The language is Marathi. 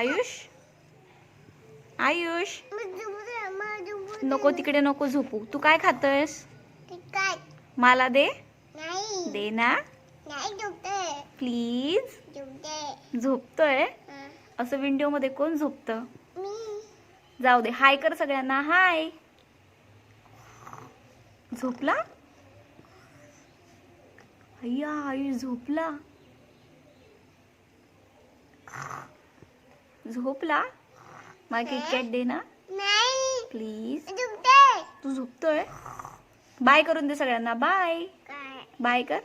आयुष आयुष नको तिकडे नको झोपू. तू काय खातोयस? मला दे. दे ना प्लीज. झोपतोय? असं विंडो मध्ये कोण झोपतं? जाऊ दे. हाय कर सगळ्यांना. हाय. झोपला? अय्या आयुष झोपला. झोपला? मला किटकॅट दे ना प्लीज. तू झोपतोय? बाय करून दे सगळ्यांना. बाय बाय कर.